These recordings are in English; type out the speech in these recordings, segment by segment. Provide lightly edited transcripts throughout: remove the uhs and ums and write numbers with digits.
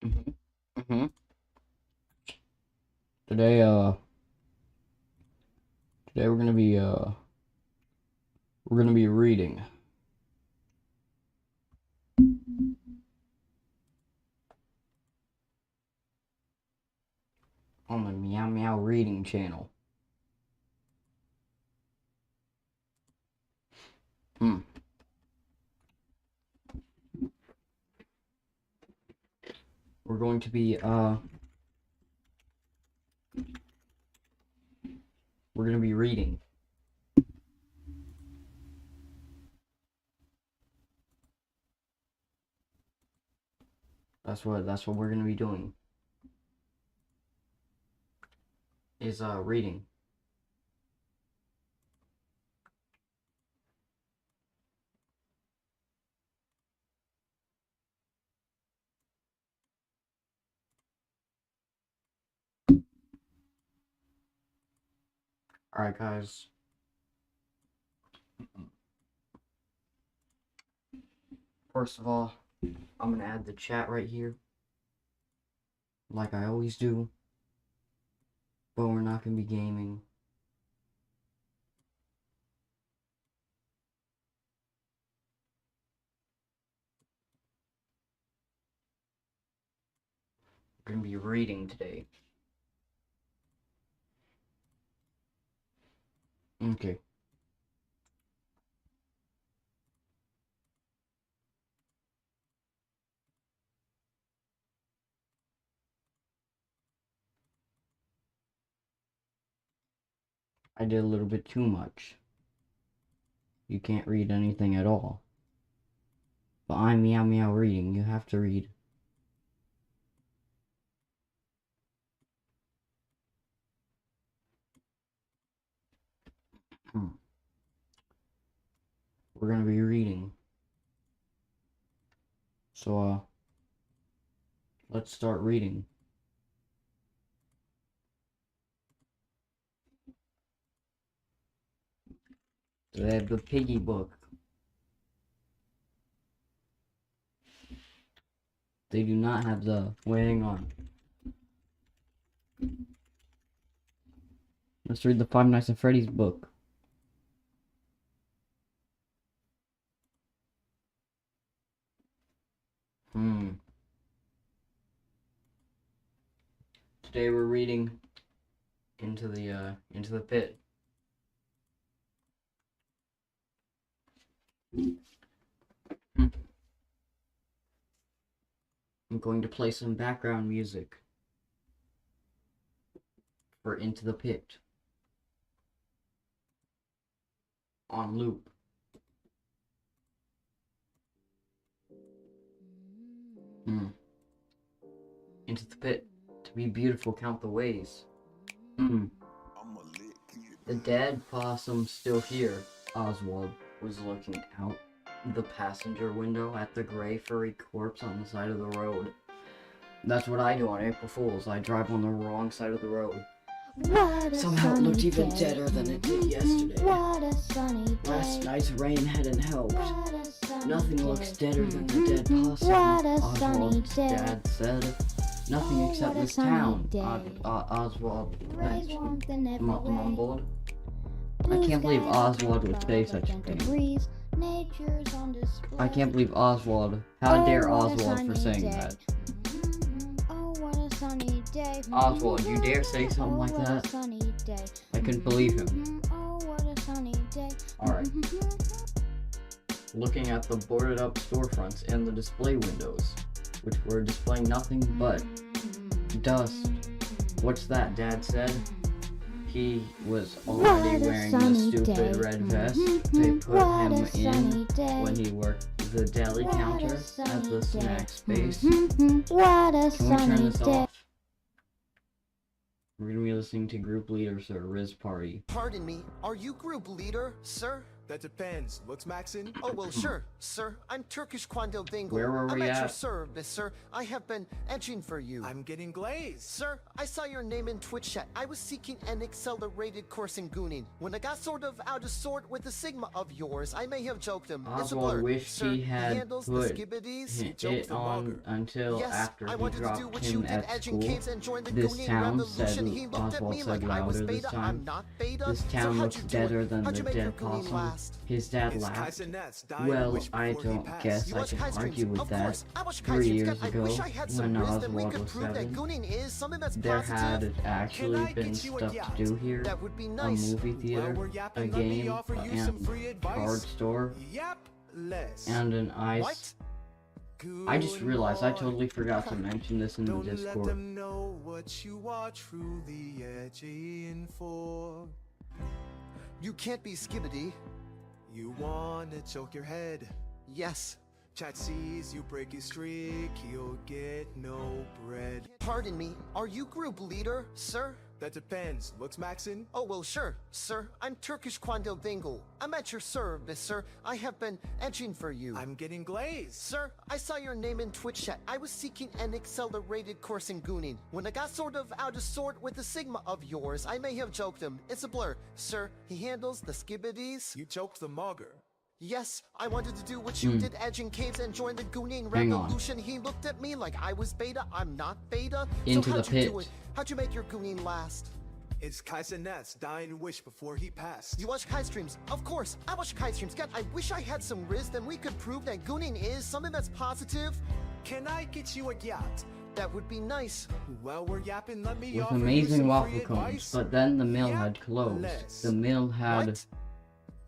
Mm-hmm. Mm-hmm. Today we're gonna be reading on the Meow Meow Reading channel. Hmm. We're going to be reading that's what we're gonna be doing is reading. Alright guys. First of all, I'm gonna add the chat right here. Like I always do. But we're not gonna be gaming. We're gonna be reading today. Okay. I did a little bit too much. You can't read anything at all. But I'm Meow Meow Reading. You have to read. We're gonna be reading. So, let's start reading. They have the piggy book. They do not have the... Wait, hang on. Let's read the Five Nights at Freddy's book. Today we're reading Into the Pit. I'm going to play some background music for Into the Pit on loop. Into the pit, to be beautiful, count the ways. The dead possum's still here. Oswald was looking out the passenger window at the gray furry corpse on the side of the road. That's what I do on April Fools. I drive on the wrong side of the road. Somehow it looked even deader than it did yesterday. Last night's rain hadn't helped. Nothing looks deader than the dead possum, Oswald's dad said. Nothing except this town, Oswald mumbled. I can't believe Oswald would say such a thing. I can't believe Oswald. How dare Oswald for saying that? Oswald, you dare say something like that? I couldn't believe him. Alright. Looking at the boarded up storefronts and the display windows, which were displaying nothing but dust. What's that? Dad said. He was already wearing the stupid red vest they put him in when he worked the deli counter at the snack space. Can we turn this off? We're gonna be listening to Group Leader, Sir Riz Party. Pardon me, are you group leader, sir? That depends. Looks Maxin? Oh, well, sure, sir. I'm Turkish Quando Dingle. Where were I'm we at your at? service, sir. I have been edging for you. I'm getting glazed. Sir, I saw your name in Twitch chat. I was seeking an accelerated course in Gooning. When I got sort of out of sort with the Sigma of yours, I may have joked him. It's a blur. Oswald wished sir, he had handles put the skibbities. it on until Yes, after I he wanted to do dropped what you him did, at edging school. caves and join the This Gooning town revolution. said, He looked at Oswald me said like I was louder beta. this time. I'm not beta. This So town how'd looks you do better it? than How'd the you make your dead Gooning possum. last? His dad It's laughed. Kaiser Nets dying Well, wish I before he don't passed. guess You I watch can Kai streams? argue with Of that. course, I watch Kai 3 streams. years I ago, wish I had some when wisdom. We Oswald could was prove that 7, Gooning is something that's there positive. had actually I been get you a stuff yacht? to do here. That would be A nice. movie theater, While we're a yapping, let me game, offer you some and free advice. card store, Yep, less. and an ice. What? I just realized I Good totally forgot to mention this in the Don't let Discord. them know what you are truly edging for. You can't be skibbity. You wanna choke your head. Yes. Chat sees you break his streak, he'll get no bread. Pardon me. Are you group leader, sir? That depends. Looks Maxin? Oh, well, sure, sir. I'm Turkish Quando Dingle. I'm at your service, sir. I have been edging for you. I'm getting glazed. Sir, I saw your name in Twitch chat. I was seeking an accelerated course in Gooning. When I got sort of out of sort with the Sigma of yours, I may have joked him. It's a blur. Sir, he handles the skibbities. You choked the mugger. Yes, I wanted to do what you did, edging caves and join the Gooning Hang on. revolution. He looked at me like I was beta. I'm not beta. Into so how'd the you do pit. it? How'd you make your Gooning last? It's Kaiser Nets dying wish before he passed. You watch Kai streams? Of course, I watch Kai streams. God, I wish I had some riz, then we could prove that Gooning is something that's positive. Can I get you a yacht? That would be nice. While we're yapping, let me With offer you amazing some waffle free cones, advice. but then the mill Yep, had closed. less. The mill had What?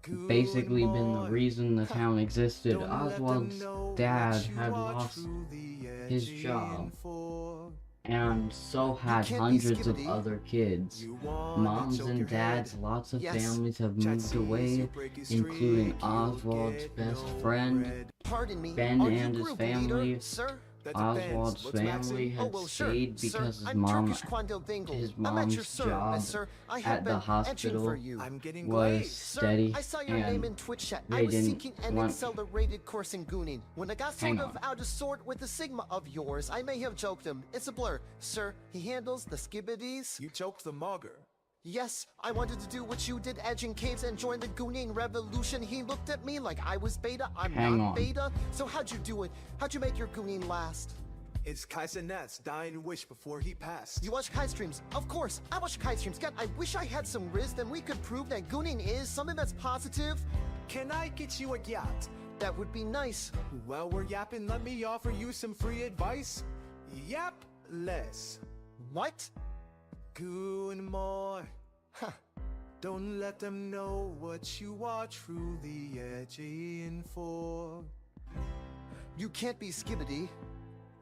Good basically been the boy. reason the town existed. Don't let them Oswald's know dad what you had are lost truly his edging job, for. and so had can't be hundreds of skibbity. other kids. You wanna Moms choke and your dads, head. lots of Yes. families have Chat moved sees away, you break his including streak, you'll Oswald's get best no friend, bread. Pardon me. Ben Are and you his group family. leader, sir? That depends. Oswald's Looks family Maxin? had Oh, well, sure, stayed sir. because his I'm mom, Turkish Quando Dingle. his I'm at your mom's service, job sir. I at have the been edging hospital for you. I'm getting was glazed. Sir, steady, I saw your name and in Twitch chat. they I was didn't seeking an want- accelerated course in Gooning. When I got Hang sort of on. out of sort with the Sigma of yours, I may have joked him. It's a blur. Sir, he handles the skibbities. You choked the mugger. Yes, I wanted to do what you did, edging caves and join the Gooning revolution. He looked at me like I was beta. I'm Hang not on. beta. So how'd you do it? How'd you make your Gooning last? It's Kaiser Nets dying wish before he passed. You watch Kai streams? Of course, I watch Kai streams. God, I wish I had some riz, then we could prove that Gooning is something that's positive. Can I get you a yacht? That would be nice. While we're yapping, let me offer you some free advice. Yap less. What? Good more. Huh. Don't let them know what you are truly edging for. You can't be skibbity.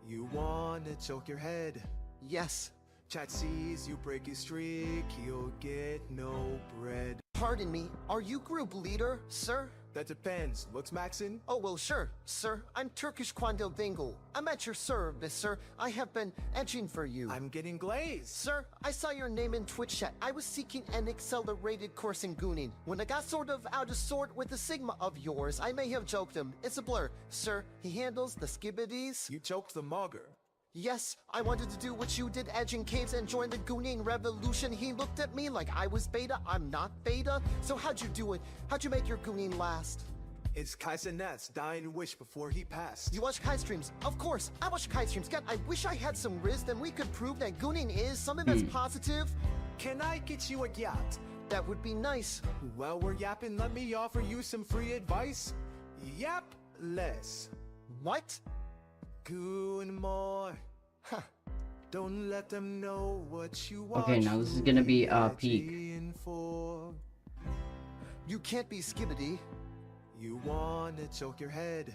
You wanna choke your head. Yes. Chat sees you break his streak, he'll get no bread. Pardon me, are you group leader, sir? That depends. Looks Maxin? Oh, well, sure, sir. I'm Turkish Quando Dingle. I'm at your service, sir. I have been edging for you. I'm getting glazed. Sir, I saw your name in Twitch chat. I was seeking an accelerated course in Gooning. When I got sort of out of sort with the Sigma of yours, I may have joked him. It's a blur. Sir, he handles the skibbities. You choked the mugger. Yes, I wanted to do what you did, edging caves and join the Gooning revolution. He looked at me like I was beta. I'm not beta. So how'd you do it? How'd you make your Gooning last? It's Kaiser Nets dying wish before he passed. You watch Kai streams? Of course, I watch Kai streams. God, I wish I had some riz, then we could prove that Gooning is something that's positive. Can I get you a yacht? That would be nice. While we're yapping, let me offer you some free advice. Yap less. What? Good more. Huh. Don't let them know what you are. Okay, now this is gonna be, truly peak. edging for. You can't be skibbity. You wanna choke your head.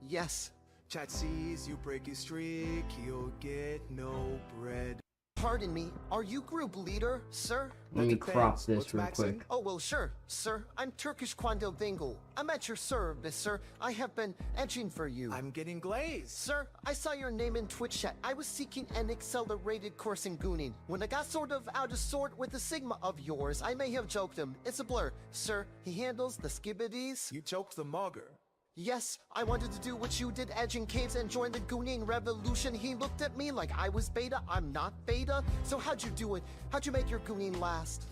Yes. Chat sees you break his streak, he'll get no bread. Pardon me, are you group leader, sir? Let me crop this What's real Maxim? quick. Oh, well, sure, sir. I'm Turkish Quandil Dingle. I'm at your service, sir. I have been etching for you. I'm getting glazed. Sir, I saw your name in Twitch chat. I was seeking an accelerated course in Gooning. When I got sort of out of sort with the Sigma of yours, I may have joked him. It's a blur. Sir, he handles the skibbities. You choked the mugger. Yes, I wanted to do what you did, edge in caves and join the Gooning revolution. He looked at me like I was beta. I'm not beta. So how'd you do it? How'd you make your Gooning last?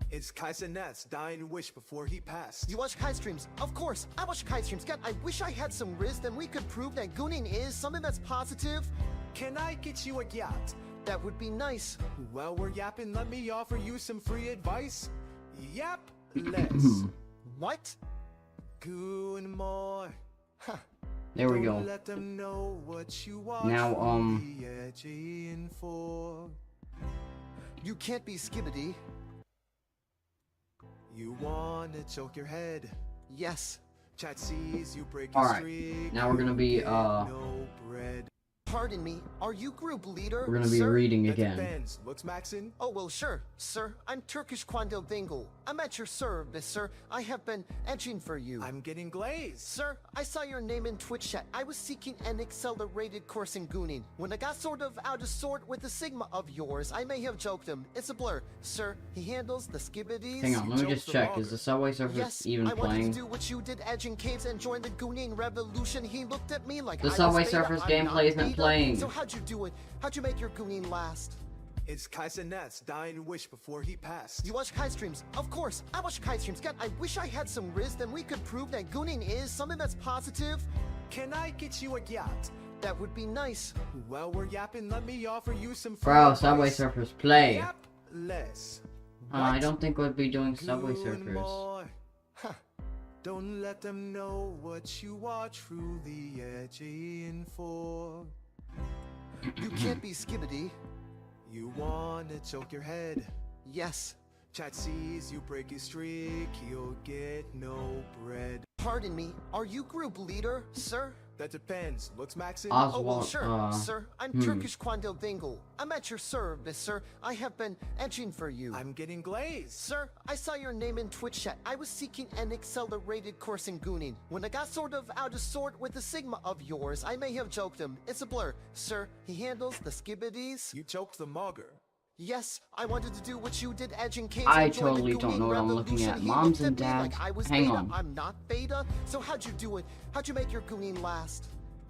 It's Kaisenet's dying wish before he passed. You watch kite streams? Of course, I watch kite streams. God, I wish I had some riz, then we could prove that Gooning is something that's positive. Can I get you a yacht? That would be nice. While we're yapping, let me offer you some free advice. Yap less. What? Goon more. Huh. There we Don't go. let them know what you are Now, truly edging for. You can't be skibbity. You wanna choke your head. Yes. Chat sees you break your Alright, streak. now we're gonna be, you get no bread. Pardon me, are you group leader, We're gonna be sir? reading That again. depends. Looks Maxin? Oh, well, sure, sir. I'm Turkish Quandil Dingle. I'm at your service, sir. I have been etching for you. I'm getting glazed. Sir, I saw your name in Twitch chat. I was seeking an accelerated course in Gooning. When I got sort of out of sort with the Sigma of yours, I may have joked him. It's a blur. Sir, he handles the skibbities. Hang on, let me just Jokes check. the Is the Subway Surfers Yes, even I wanted playing? to do what you did, edge in caves and join the Gooning revolution. He looked at me like The I was Subway beta. Surfers I'm gameplay not isn't beta. playing. So how'd you do it? How'd you make your Gooning last? It's Kaisenet's dying wish before he passed. You watch kite streams? Of course, I watch kite streams. God, I wish I had some riz, then we could prove that Gooning is something that's positive. Can I get you a yacht? That would be nice. While we're yapping, let me offer you some free Bro, advice. Subway Surfers play. Yap less. I don't think we'd be doing Subway Goon Surfers. more. Huh. Don't let them know what you are truly edging for. You can't be skibbity. You wanna choke your head. Yes. Chat sees you break your streak, you'll get no bread. Pardon me, are you group leader, sir? That depends. Looks Maxin? Oh, well, Oswald, sure, sir. I'm Turkish Quandil Dingle. I'm at your service, sir. I have been etching for you. I'm getting glazed. Sir, I saw your name in Twitch chat. I was seeking an accelerated course in Gooning. When I got sort of out of sort with the Sigma of yours, I may have joked him. It's a blur. Sir, he handles the skibbities. You choked the mugger. Yes, I wanted to do what you did, edge in caves. I and join the totally don't Gooning know what I'm looking revolution. at. He Moms looked and at me dads, like I was hang beta. on. I'm not beta. So how'd you do it? How'd you make your Gooning last?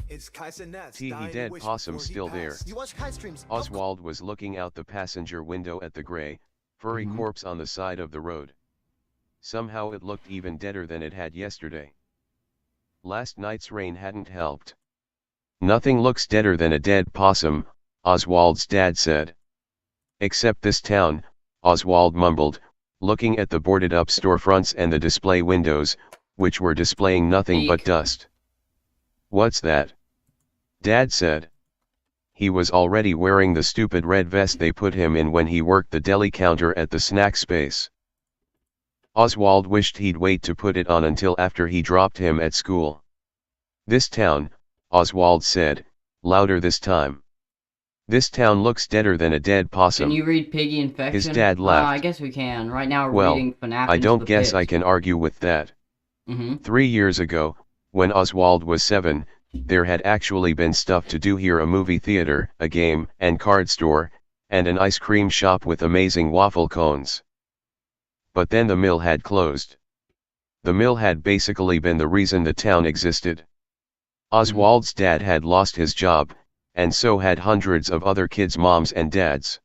It's Kaisenet's He dying dead wish possum before he still there. passed. You watch kite streams? Oswald was looking out the passenger window at the gray, furry corpse on the side of the road. Somehow it looked even deader than it had yesterday. Last night's rain hadn't helped. Nothing looks deader than a dead possum, Oswald's dad said. Except this town, Oswald mumbled, looking at the boarded up storefronts and the display windows, which were displaying nothing but Eek. dust. What's that? Dad said. He was already wearing the stupid red vest they put him in when he worked the deli counter at the snack space. Oswald wished he'd wait to put it on until after he dropped him at school. This town, Oswald said, louder this time. This town looks deader than a dead possum. Can you read Piggy Infection? His dad laughed. I guess we can. Right now we're Well, reading FNAF I Into don't the guess Pit. I can argue with that. 3 years ago, when Oswald was 7, there had actually been stuff to do here: a movie theater, a game and card store, and an ice cream shop with amazing waffle cones. But then the mill had closed. The mill had basically been the reason the town existed. Oswald's dad had lost his job, and so had hundreds of other kids' moms and dads.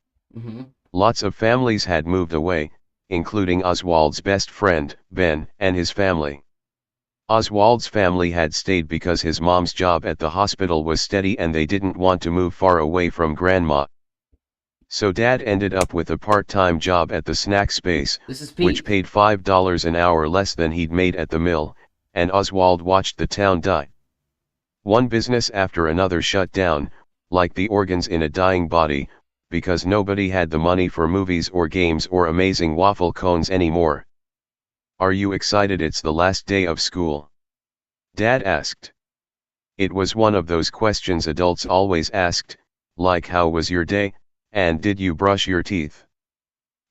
Lots of families had moved away, including Oswald's best friend, Ben, and his family. Oswald's family had stayed because his mom's job at the hospital was steady and they didn't want to move far away from grandma. So Dad ended up with a part-time job at the snack space, This is Pete. which paid $5 an hour less than he'd made at the mill, and Oswald watched the town die. One business after another shut down, like the organs in a dying body, because nobody had the money for movies or games or amazing waffle cones anymore. "Are you excited it's the last day of school?" Dad asked. It was one of those questions adults always asked, like "How was your day, And did you brush your teeth?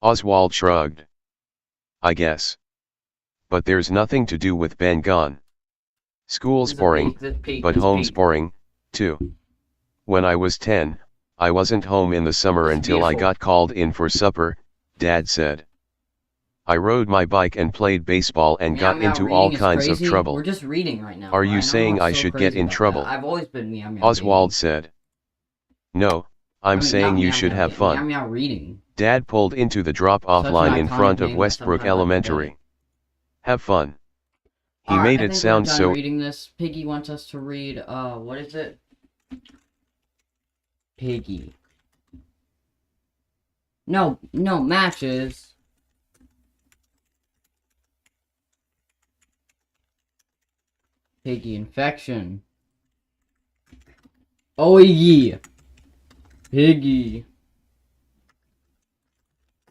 Oswald shrugged. I guess. But there's nothing to do with Ben gone. School's boring, but home's boring, too. When I was 10, I wasn't home in the summer until I got called in for supper, Dad said. I rode my bike and played baseball and got into all kinds of trouble. We're just reading right now. Are you saying I should get in trouble? I've always been meow meow. Oswald said. No, I'm saying you should have fun. Meow meow reading. Dad pulled into the drop-off line in front of Westbrook Elementary. Have fun. He made it sound so. Reading this, Piggy wants us to read. What is it? Piggy. No, matches. Piggy infection. Oh yeah. Piggy.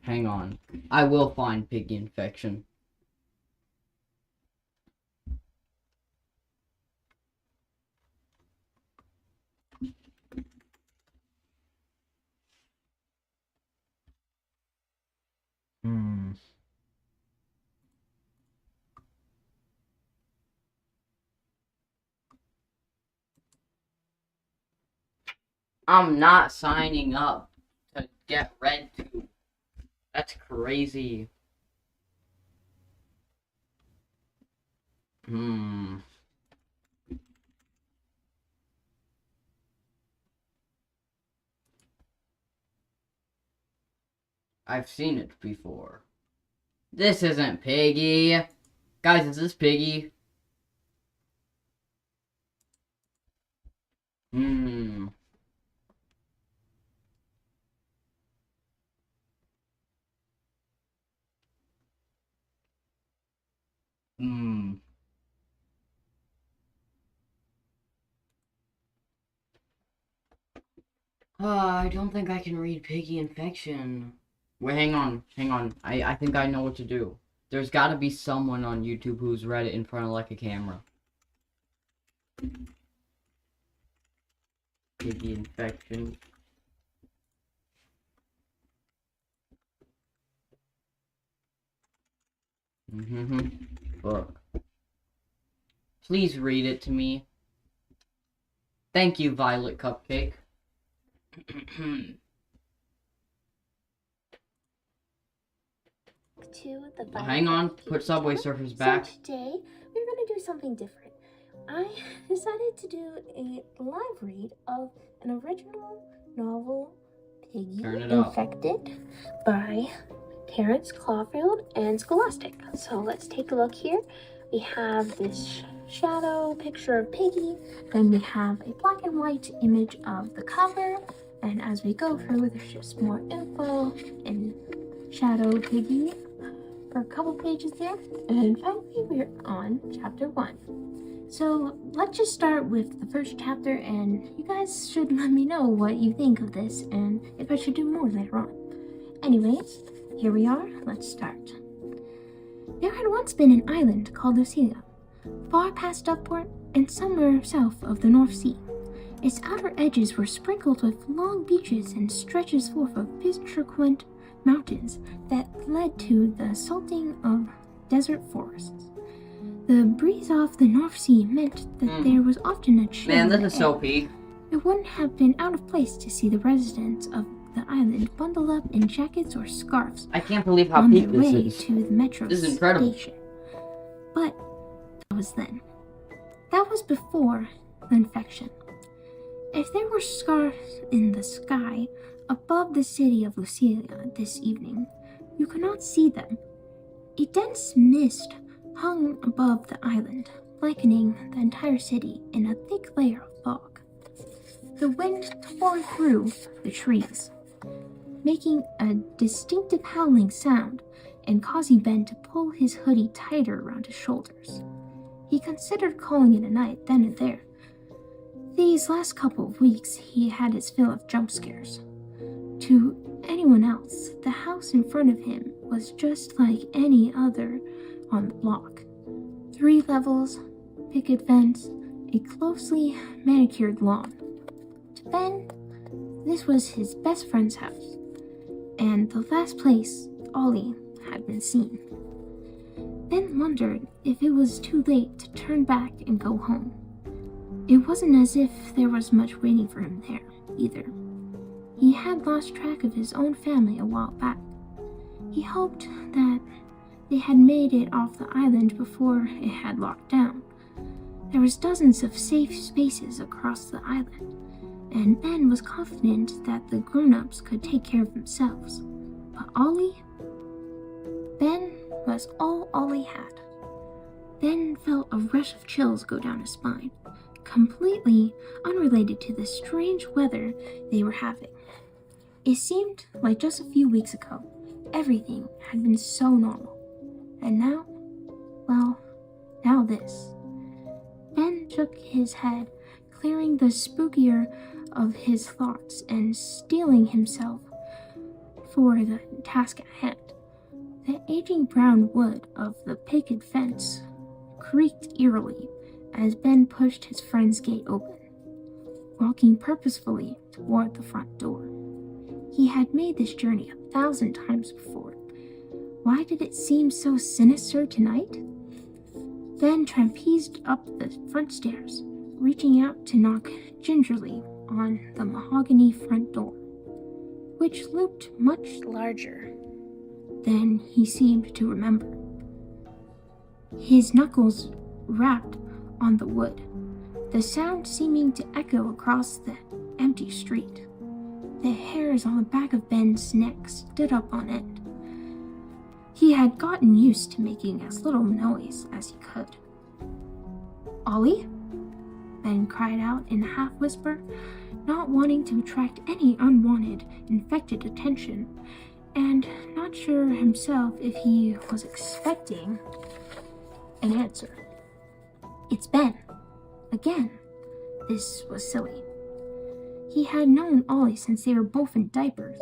Hang on. I will find Piggy infection. I'm not signing up to get RedTube. That's crazy. I've seen it before. This isn't Piggy. Guys, is this Piggy? I don't think I can read Piggy infection. Wait, hang on. I think I know what to do. There's gotta be someone on YouTube who's read it in front of, like, a camera. Piggy infection. Book. Please read it to me. Thank you, Violet Cupcake. Hang on, put Subway Surfers back. So today, we're going to do something different. I decided to do a live read of an original novel, Piggy Infected, by Terrence Clawfield and Scholastic. So let's take a look here. We have this shadow picture of Piggy, then we have a black and white image of the cover, and as we go through, there's just more info and shadow Piggy for a couple pages there, and finally we're on chapter 1. So let's just start with the first chapter, and you guys should let me know what you think of this and if I should do more later on. Anyways, here we are, let's start. There had once been an island called Lucelia, far past Duckport and somewhere south of the North Sea. Its outer edges were sprinkled with long beaches and stretches forth of picturesque mountains that led to the salting of desert forests. The breeze off the North Sea meant that there was often a chill. Man, this is so peak. It wouldn't have been out of place to see the residents of the island bundled up in jackets or scarves. I can't believe how on peak their this way is. to the metro This is incredible. station. But that was then. That was before the infection. If there were stars in the sky above the city of Lucelia this evening, you could not see them. A dense mist hung above the island, blanketing the entire city in a thick layer of fog. The wind tore through the trees, making a distinctive howling sound and causing Ben to pull his hoodie tighter around his shoulders. He considered calling it a night then and there. These last couple of weeks, he had his fill of jump scares. To anyone else, the house in front of him was just like any other on the block. 3 levels, picket fence, a closely manicured lawn. To Ben, this was his best friend's house, and the last place Ollie had been seen. Ben wondered if it was too late to turn back and go home. It wasn't as if there was much waiting for him there, either. He had lost track of his own family a while back. He hoped that they had made it off the island before it had locked down. There was dozens of safe spaces across the island, and Ben was confident that the grown-ups could take care of themselves. But Ollie? Ben was all Ollie had. Ben felt a rush of chills go down his spine, completely unrelated to the strange weather they were having. It seemed like just a few weeks ago, everything had been so normal. And now, well, now this. Ben shook his head, clearing the spookier of his thoughts and steeling himself for the task at hand. The aging brown wood of the picket fence creaked eerily as Ben pushed his friend's gate open, walking purposefully toward the front door. He had made this journey 1,000 times before. Why did it seem so sinister tonight? Ben tramped up the front stairs, reaching out to knock gingerly on the mahogany front door, which looked much larger than he seemed to remember. His knuckles rapped on the wood, the sound seeming to echo across the empty street. The hairs on the back of Ben's neck stood up on end. He had gotten used to making as little noise as he could. "Ollie?" Ben cried out in a half-whisper, not wanting to attract any unwanted, infected attention, and not sure himself if he was expecting an answer. "It's Ben. Again." This was silly. He had known Ollie since they were both in diapers.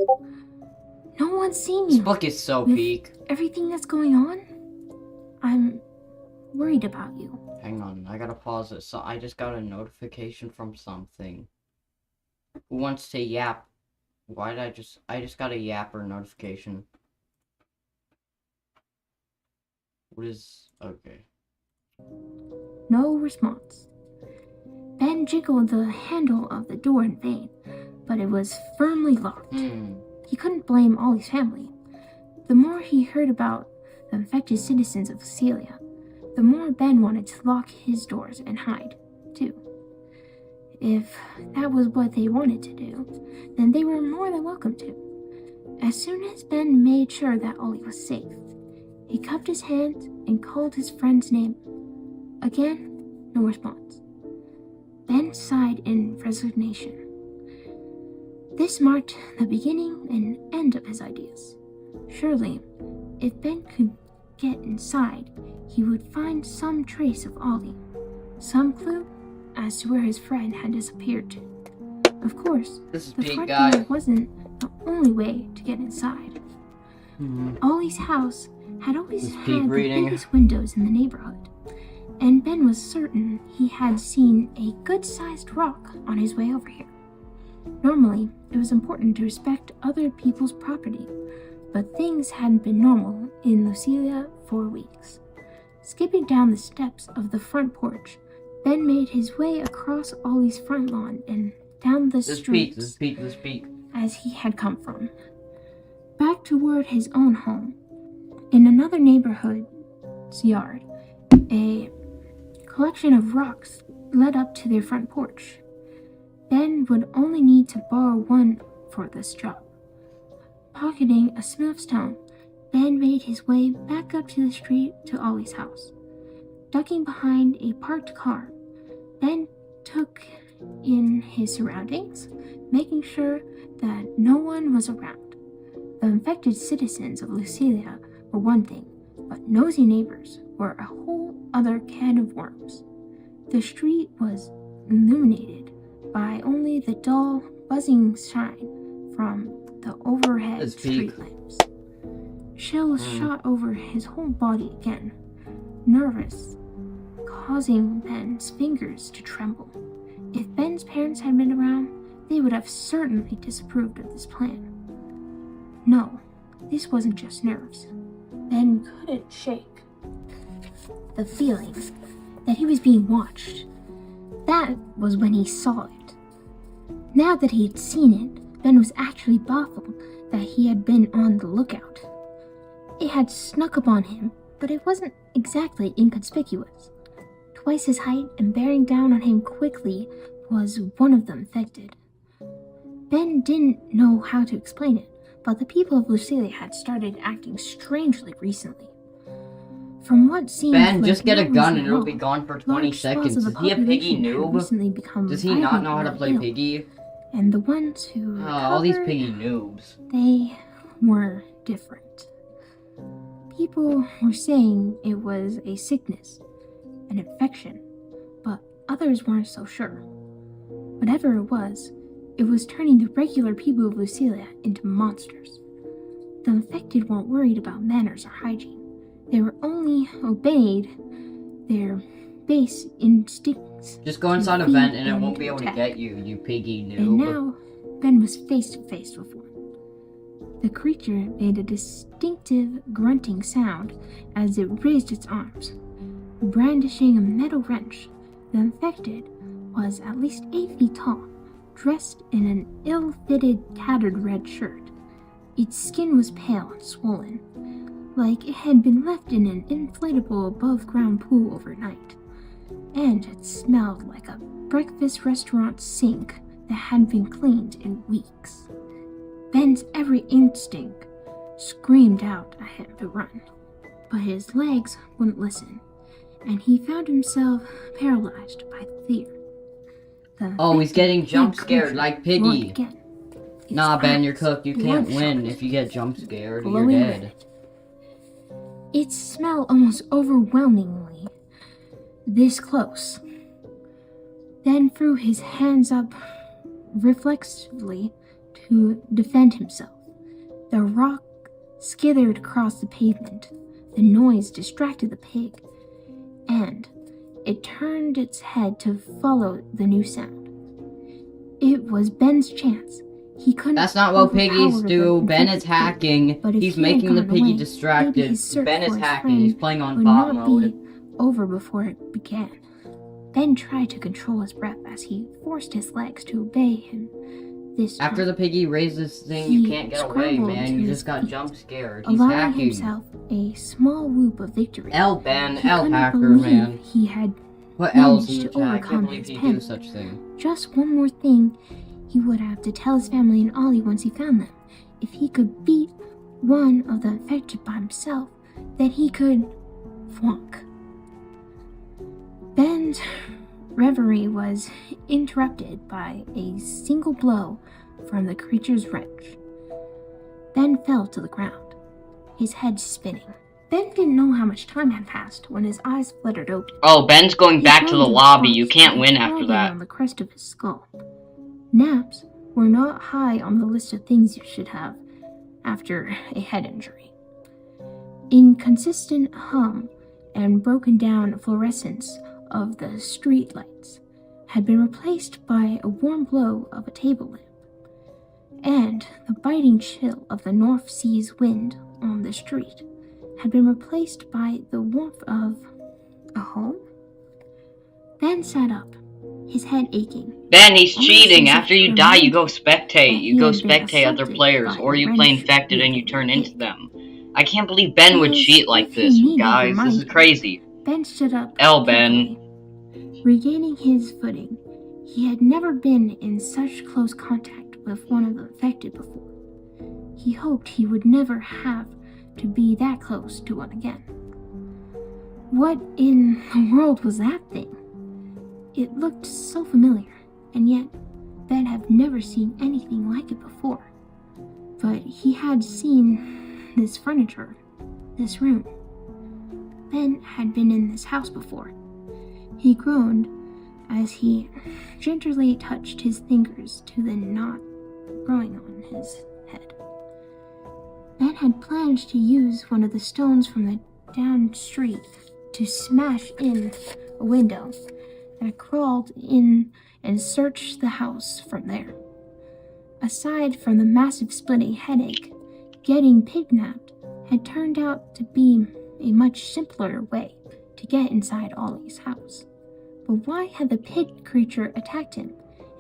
"No one's seen you. This book is so With peak. everything that's going on? I'm worried about you." Hang on, I gotta pause it. So I just got a notification from something. Who wants to yap? Why did I just got a yapper notification. What is, okay. No response. Ben jiggled the handle of the door in vain, but it was firmly locked. He couldn't blame Ollie's family. The more he heard about the infected citizens of Lucelia, the more Ben wanted to lock his doors and hide, too. If that was what they wanted to do, then they were more than welcome to. As soon as Ben made sure that Ollie was safe, he cupped his hands and called his friend's name. Again, no response. Ben sighed in resignation. This marked the beginning and end of his ideas. Surely, if Ben could get inside, he would find some trace of Ollie, some clue as to where his friend had disappeared to. Of course, This is the peak, front guys. door wasn't the only way to get inside. Ollie's house had always This is had peak the reading. biggest windows in the neighborhood, and Ben was certain he had seen a good-sized rock on his way over here. Normally, it was important to respect other people's property, but things hadn't been normal in Lucelia for weeks. Skipping down the steps of the front porch, Ben made his way across Ollie's front lawn and down the street This peak. as he had come from, back toward his own home. In another neighborhood's yard, a collection of rocks led up to their front porch. Ben would only need to borrow one for this job. Pocketing a smooth stone, Ben made his way back up to the street to Ollie's house. Ducking behind a parked car, Ben took in his surroundings, making sure that no one was around. The infected citizens of Lucelia were one thing, but nosy neighbors were a whole other can of worms. The street was illuminated by only the dull, buzzing shine from the overhead It's peak. street lamps. Chills shot over his whole body again, nervous, causing Ben's fingers to tremble. If Ben's parents had been around, they they would have certainly disapproved of this plan. No, this wasn't just nerves. Ben couldn't shake the feeling that he was being watched. That was when he saw it. Now that he had seen it, Ben was actually baffled that he had been on the lookout. It had snuck up on him, but it wasn't exactly inconspicuous. Twice his height and bearing down on him quickly was one of the infected. Ben didn't know how to explain it, but the people of Lucilia had started acting strangely recently. From what seemed Ben, like just get a no gun reason and at it'll all, be gone for 20 large swaths seconds. of Is the he a piggy population had recently noob? become Does he not know how to violently play ill, piggy? and the ones who All these recovered, piggy noobs. they were different. People were saying it was a sickness, an infection, but others weren't so sure. Whatever it was turning the regular people of Lucilia into monsters. The infected weren't worried about manners or hygiene. They were only obeyed their base instincts. Just go inside a feed vent and it and won't be able to attack. get you, you piggy noob. And now, Ben was face to face with one. The creature made a distinctive grunting sound as it raised its arms. Brandishing a metal wrench, the infected was at least 8 feet tall, dressed in an ill-fitted, tattered red shirt. Its skin was pale and swollen, like it had been left in an inflatable above-ground pool overnight. And it smelled like a breakfast restaurant sink that hadn't been cleaned in weeks. Ben's every instinct screamed out at him to run, but his legs wouldn't listen, and he found himself paralyzed by fear. Oh, he's getting jump scared creature like roared Piggy. again. Its Nah, Ben, you're eyes cooked. You can't win bloodshot, if you get jump scared. You're glowing dead. red. Its smell almost overwhelmingly this close. Ben threw his hands up reflexively to defend himself. The rock skithered across the pavement. The noise distracted the pig, and it turned its head to follow the new sound. It was Ben's chance. He couldn't. That's not what piggies overpower do. the Ben is infected pig, hacking. but if He's he had making the gone piggy away, maybe distracted. his search Ben is for his hacking. friend He's playing on would bot not mode. be over before it began. Ben tried to control his breath as he forced his legs to obey him. This After time, the piggy raises this thing, he you can't get away, scrambled man. to You his just got feet, jump scared. He's allowing hacking. himself a small whoop of victory. L Ben, He L couldn't hacker, believe man. he had What L's in managed the to chat? I overcome can't believe his he do panic. such thing. Just one more thing he would have to tell his family and Ollie once he found them. If he could beat one of the infected by himself, then he could flunk. Ben's reverie was interrupted by a single blow from the creature's wrench. Ben fell to the ground, his head spinning. Ben didn't know how much time had passed when his eyes fluttered open. Oh, Ben's going back to His the hands lobby. and You arms can't were win after throbbing that. on the crest of his skull. Naps were not high on the list of things you should have after a head injury. Inconsistent hum and broken down fluorescence of the street lights had been replaced by a warm glow of a table lamp, and the biting chill of the North Sea's wind on the street had been replaced by the warmth of a home. Ben sat up, his head aching. Ben, he's Almost cheating. as if After you die, you go reminded spectate. that You he go had been spectate other affected players, by or the you play wrench infected and you with turn the into pig. them. I can't believe Ben would Because cheat like if he this, needed guys. This is reminding, crazy. Ben stood up. L, Ben. carefully. Regaining his footing, he had never been in such close contact with one of the infected before. He hoped he would never have to be that close to one again. What in the world was that thing? It looked so familiar, and yet Ben had never seen anything like it before. But he had seen this furniture, this room. Ben had been in this house before. He groaned as he gingerly touched his fingers to the knot growing on his head. Ben had planned to use one of the stones from the down street to smash in a window that crawled in and search the house from there. aside from the massive splitting headache, getting kidnapped had turned out to be a much simpler way to get inside Ollie's house. But why had the pig creature attacked him?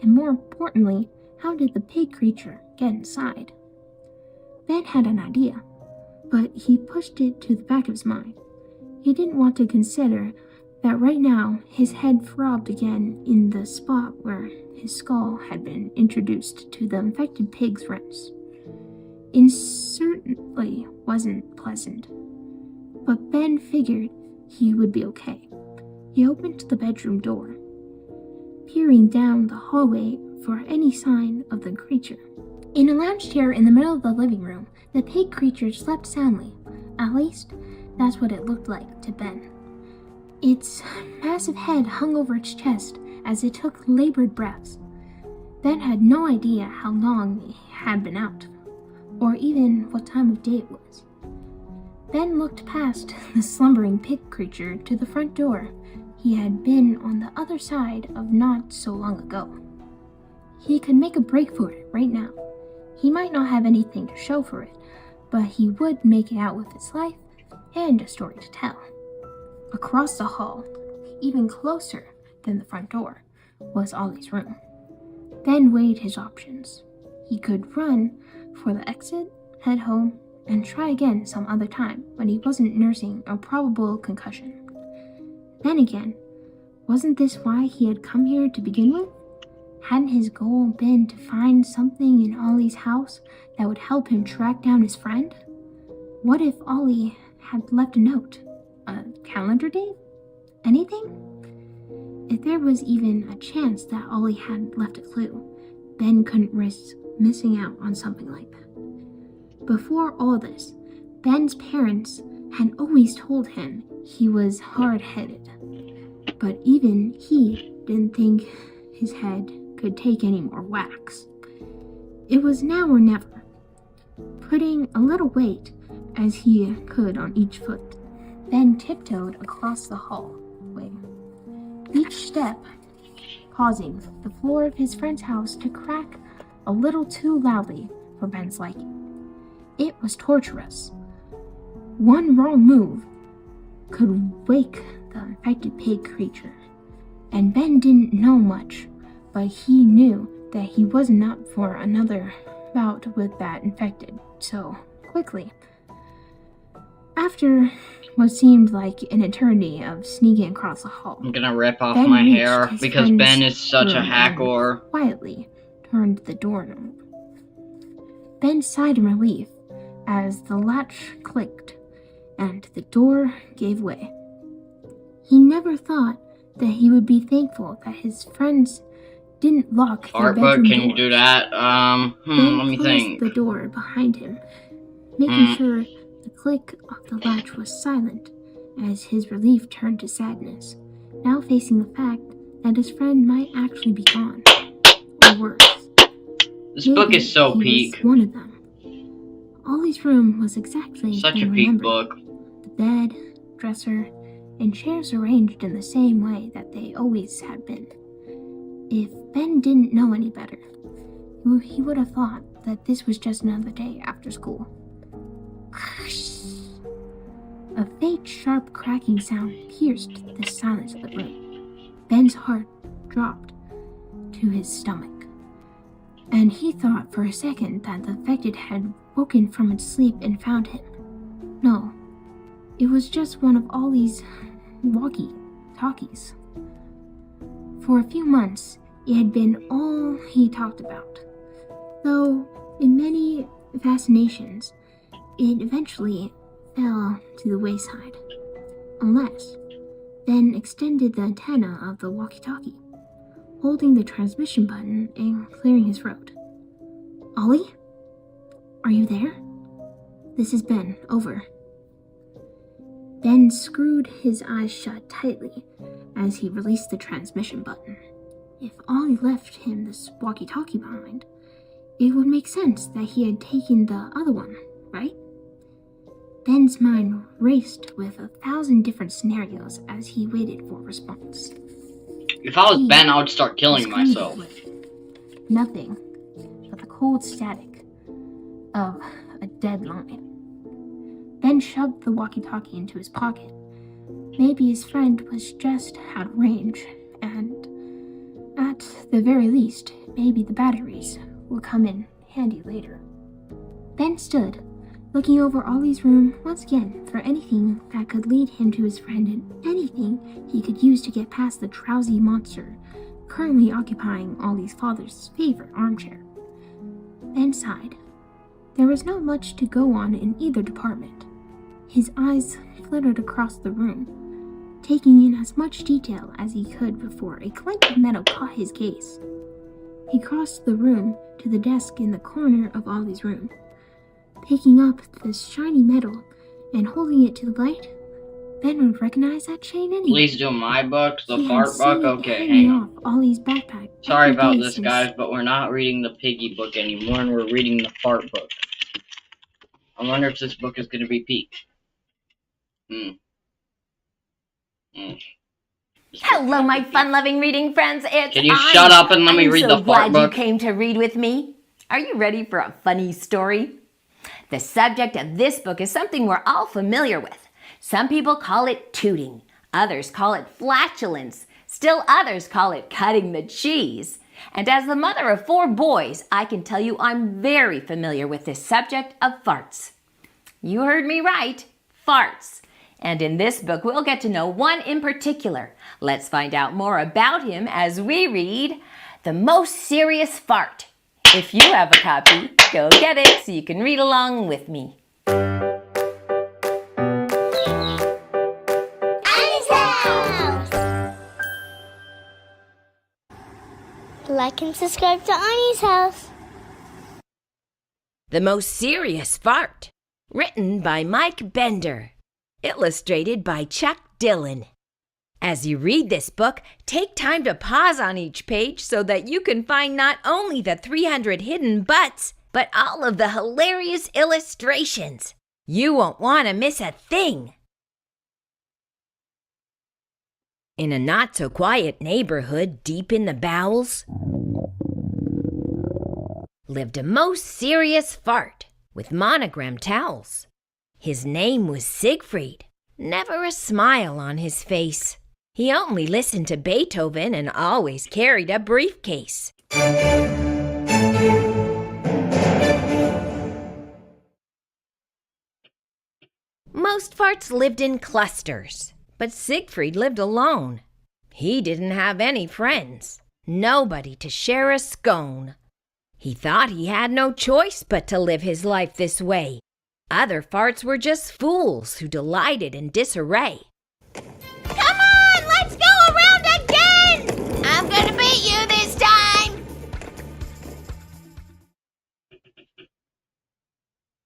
And more importantly, how did the pig creature get inside? Ben had an idea, but he pushed it to the back of his mind. He didn't want to consider that right now his head throbbed again in the spot where his skull had been introduced to the infected pig's rents. It certainly wasn't pleasant, but Ben figured he would be okay. He opened the bedroom door, peering down the hallway for any sign of the creature. In a lounge chair in the middle of the living room, the pig creature slept soundly. At least, that's what it looked like to Ben. Its massive head hung over its chest as it took labored breaths. Ben had no idea how long it had been out, or even what time of day it was. Ben looked past the slumbering pig creature to the front door he had been on the other side of not so long ago. He could make a break for it right now. He might not have anything to show for it, but he would make it out with his life and a story to tell. Across the hall, even closer than the front door, was Ollie's room. Ben weighed his options. He could run for the exit, head home, and try again some other time when he wasn't nursing a probable concussion. Then again, wasn't this why he had come here to begin with? Hadn't his goal been to find something in Ollie's house that would help him track down his friend? What if Ollie had left a note? A calendar date? Anything? If there was even a chance that Ollie had left a clue, Ben couldn't risk missing out on something like that. Before all this, Ben's parents had always told him he was hard-headed, but even he didn't think his head could take any more whacks. It was now or never, putting a little weight as he could on each foot. Ben tiptoed across the hallway, each step causing the floor of his friend's house to crack a little too loudly for Ben's liking. It was torturous. One wrong move could wake the infected pig creature, and Ben didn't know much, but he knew that he wasn't up for another bout with that infected so quickly. After what seemed like an eternity of sneaking across the hall, I'm gonna rip off Ben my reached hair his because friend's Ben is such a room hacker. and quietly turned the doorknob. Ben sighed in relief as the latch clicked and the door gave way. He never thought that he would be thankful that his friends didn't lock their Art bedroom book, can you doors. do that? Ben Let me closed think. the door behind him, making sure the click of the latch was silent as his relief turned to sadness, now facing the fact that his friend might actually be gone, or worse. This book Maybe is so he peak. was one of them. Ollie's room was exactly Such a Ben peak remembered. book. The bed, dresser, and chairs arranged in the same way that they always had been. If Ben didn't know any better, he would have thought that this was just another day after school. A faint, sharp cracking sound pierced the silence of the room. Ben's heart dropped to his stomach, and he thought for a second that the infected had woken from its sleep and found him. No, it was just one of Ollie's walkie-talkies. For a few months, it had been all he talked about, though in many fascinations, it eventually fell to the wayside, unless Ben extended the antenna of the walkie-talkie, holding the transmission button and clearing his throat. Ollie? Are you there? This is Ben, over. Ben screwed his eyes shut tightly as he released the transmission button. If Ollie left him this walkie-talkie behind, it would make sense that he had taken the other one, right? Ben's mind raced with 1,000 different scenarios as he waited for a response. If I was Ben, I would start killing Was kind of myself. lit. Nothing but the cold cold static of a dead line. Ben shoved the walkie-talkie into his pocket. Maybe his friend was just out of range, and at the very least, maybe the batteries will come in handy later. Ben stood, looking over Ollie's room once again for anything that could lead him to his friend and anything he could use to get past the drowsy monster currently occupying Ollie's father's favorite armchair. Ben sighed. There was not much to go on in either department. His eyes flitted across the room, taking in as much detail as he could before a clink of metal caught his gaze. He crossed the room to the desk in the corner of Ollie's room. Picking up the shiny metal and holding it to the light, Ben would recognize that chain anyway. Please do my book, the He fart had seen book. it Okay, hanging hang off on. Ollie's backpack. Sorry every about day this, since- guys, but we're not reading the piggy book anymore, and we're reading the fart book. I wonder if this book is going to be peak. Hello, my fun-loving reading friends. It's Can you I. shut up and let me read I'm the so fart glad book? you came to read with me. Are you ready for a funny story? The subject of this book is something we're all familiar with. Some people call it tooting. Others call it flatulence. Still others call it cutting the cheese. And as the mother of 4 boys, I can tell you I'm very familiar with this subject of farts. You heard me right, farts. And in this book, we'll get to know one in particular. Let's find out more about him as we read The Most Serious Fart. If you have a copy, go get it so you can read along with me. Annie's house! Like and subscribe to Annie's house. The Most Serious Fart, written by Mike Bender, illustrated by Chuck Dillon. As you read this book, take time to pause on each page so that you can find not only the 300 hidden butts, but all of the hilarious illustrations. You won't want to miss a thing. In a not-so-quiet neighborhood deep in the bowels, lived a most serious fart with monogram towels. His name was Siegfried, never a smile on his face. He only listened to Beethoven and always carried a briefcase. Most farts lived in clusters, but Siegfried lived alone. He didn't have any friends, nobody to share a scone. He thought he had no choice but to live his life this way. Other farts were just fools who delighted in disarray. Come on, let's go around again! I'm gonna beat you this time!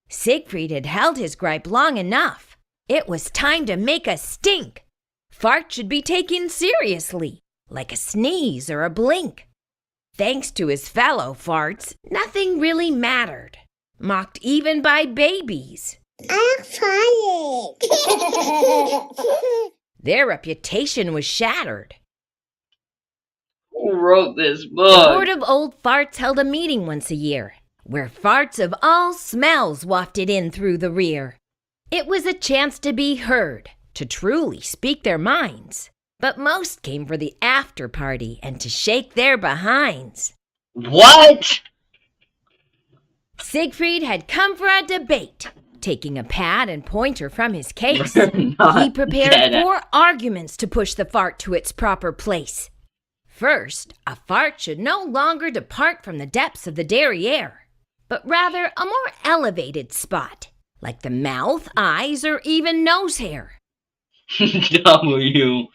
Siegfried had held his gripe long enough. It was time to make a stink. Fart should be taken seriously, like a sneeze or a blink. Thanks to his fellow farts, nothing really mattered. Mocked even by babies. I'm trying. Their reputation was shattered. Who wrote this The book? Board of Old Farts held a meeting once a year, where farts of all smells wafted in through the rear. It was a chance to be heard, to truly speak their minds. But most came for the after party and to shake their behinds. What? Siegfried had come for a debate. Taking a pad and pointer from his case, Not he prepared dead. 4 arguments to push the fart to its proper place. First, a fart should no longer depart from the depths of the derriere, but rather a more elevated spot, like the mouth, eyes, or even nose hair. W.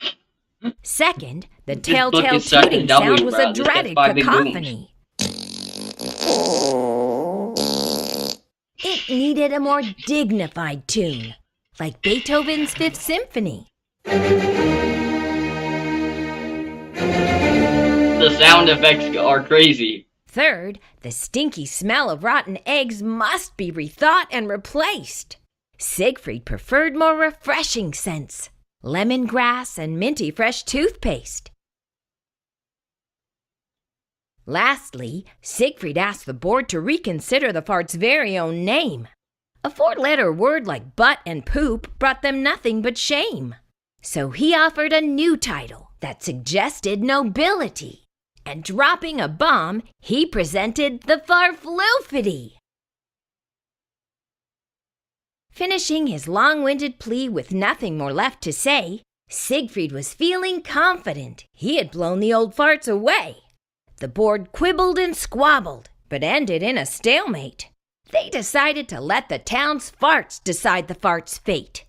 Second, the This book telltale is such a tooting W, sound was bro. a This gets dreaded 5 big booms. cacophony. It needed a more dignified tune, like Beethoven's Fifth Symphony. The sound effects are crazy. Third, the stinky smell of rotten eggs must be rethought and replaced. Siegfried preferred more refreshing scents, lemongrass and minty fresh toothpaste. Lastly, Siegfried asked the board to reconsider the fart's very own name. A four-letter word like butt and poop brought them nothing but shame. So he offered a new title that suggested nobility. And dropping a bomb, he presented the Farfluffity. Finishing his long-winded plea with nothing more left to say, Siegfried was feeling confident he had blown the old farts away. The board quibbled and squabbled, but ended in a stalemate. They decided to let the town's farts decide the fart's fate.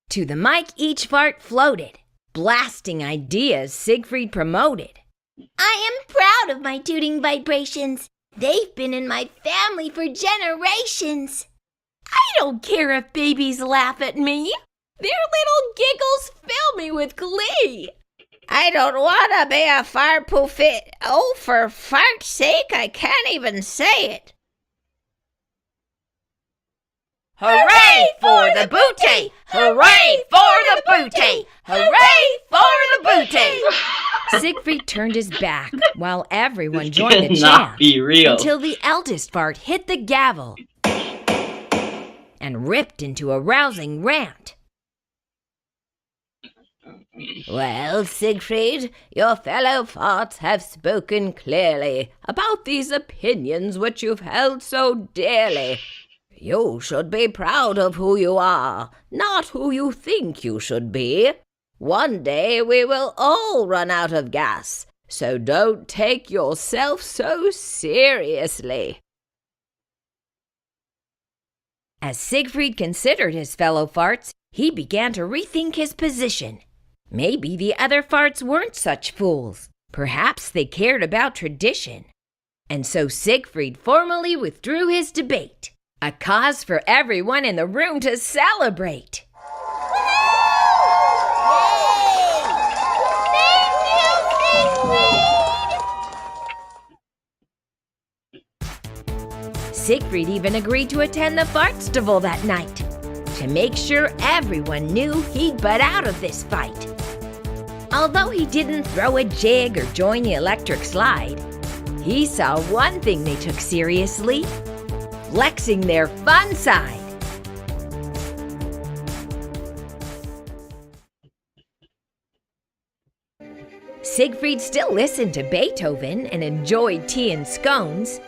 To the mic each fart floated, blasting ideas Siegfried promoted. I am proud of my tooting vibrations. They've been in my family for generations. I don't care if babies laugh at me. Their little giggles fill me with glee. I don't want to be a farpoofit. Oh, for fart's sake, I can't even say it. Hooray for the booty! Hooray for the booty! Hooray for the booty! Siegfried turned his back while everyone joined the chant be real. until the eldest fart hit the gavel and ripped into a rousing rant. Well, Siegfried, your fellow farts have spoken clearly about these opinions which you've held so dearly. You should be proud of who you are, not who you think you should be. One day we will all run out of gas, so don't take yourself so seriously. As Siegfried considered his fellow farts, he began to rethink his position. Maybe the other farts weren't such fools. Perhaps they cared about tradition. And so Siegfried formally withdrew his debate, a cause for everyone in the room to celebrate. Siegfried even agreed to attend the Fartstival that night to make sure everyone knew he'd butt out of this fight. Although he didn't throw a jig or join the electric slide, he saw one thing they took seriously: flexing their fun side. Siegfried still listened to Beethoven and enjoyed tea and scones,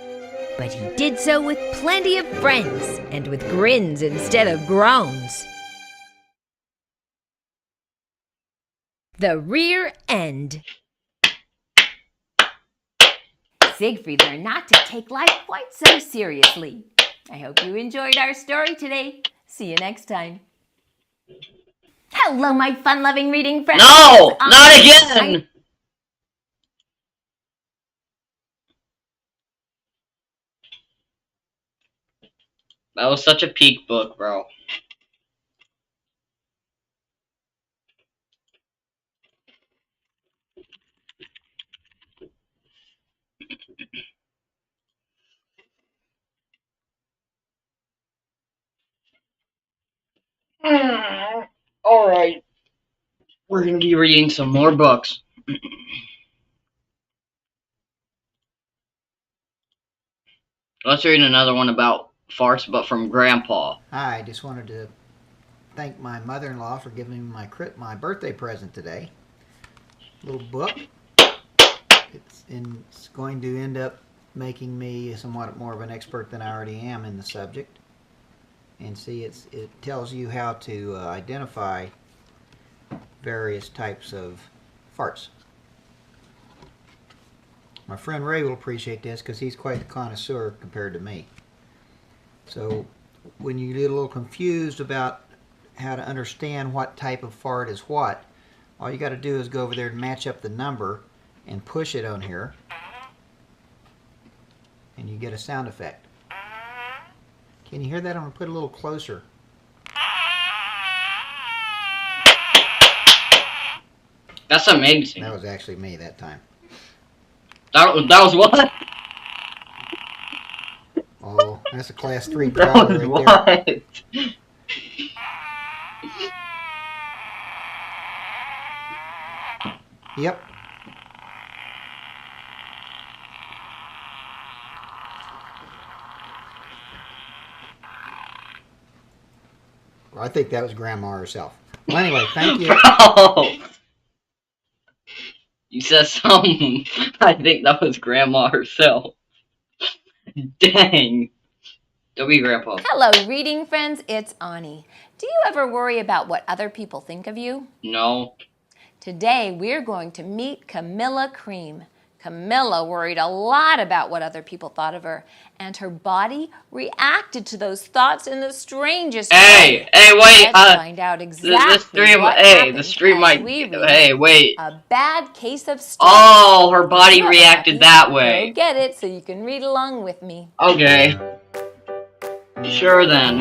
but he did so with plenty of friends and with grins instead of groans. The rear end. Siegfried learned not to take life quite so seriously. I hope you enjoyed our story today. See you next time. Hello, my fun-loving reading friends. No, not again. That was such a peak book, bro. Alright. We're going to be reading some more books. Let's read another one about farts, but from Grandpa. Hi, I just wanted to thank my mother-in-law for giving me my birthday present today. Little book. It's going to end up making me somewhat more of an expert than I already am in the subject. And see, it tells you how to identify various types of farts. My friend Ray will appreciate this because he's quite the connoisseur compared to me. So when you get a little confused about how to understand what type of fart is what, all you got to do is go over there and match up the number and push it on here, and you get a sound effect. Can you hear that? I'm going to put it a little closer. That's amazing. That was actually me that time. That was what? Oh, that's a class 3 That problem was right there. what? Yep. Well, I think that was Grandma herself. Well, anyway, thank you. Bro! You said something. I think that was Grandma herself. Dang. Don't be Grandpa. Hello, reading friends. It's Ani. Do you ever worry about what other people think of you? No. Today, we're going to meet Camilla Cream. Camilla worried a lot about what other people thought of her, and her body reacted to those thoughts in the strangest way. Hey, wait. Let's find out exactly what happened the stream as might. we read Hey, wait. A Bad Case of Stress. Oh, her body You're reacted happy. that way. Go get it so you can read along with me. Okay. Sure then.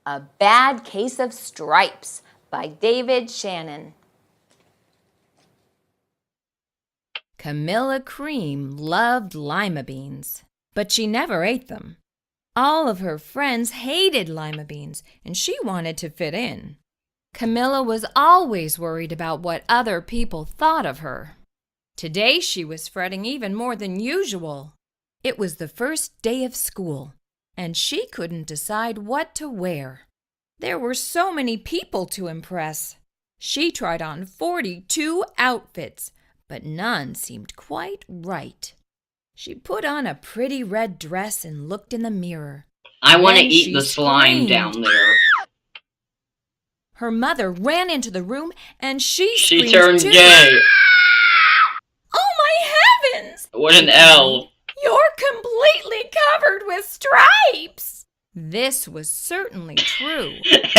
A Bad Case of Stripes by David Shannon. Camilla Cream loved lima beans, but she never ate them. All of her friends hated lima beans, and she wanted to fit in. Camilla was always worried about what other people thought of her. Today she was fretting even more than usual. It was the first day of school, and she couldn't decide what to wear. There were so many people to impress. She tried on 42 outfits, but none seemed quite right. She put on a pretty red dress and looked in the mirror. I want to Then eat she the slime screamed. down there. Her mother ran into the room and she She screamed turned too. gay. Oh my heavens! What an L. You're completely covered with stripes! This was certainly true.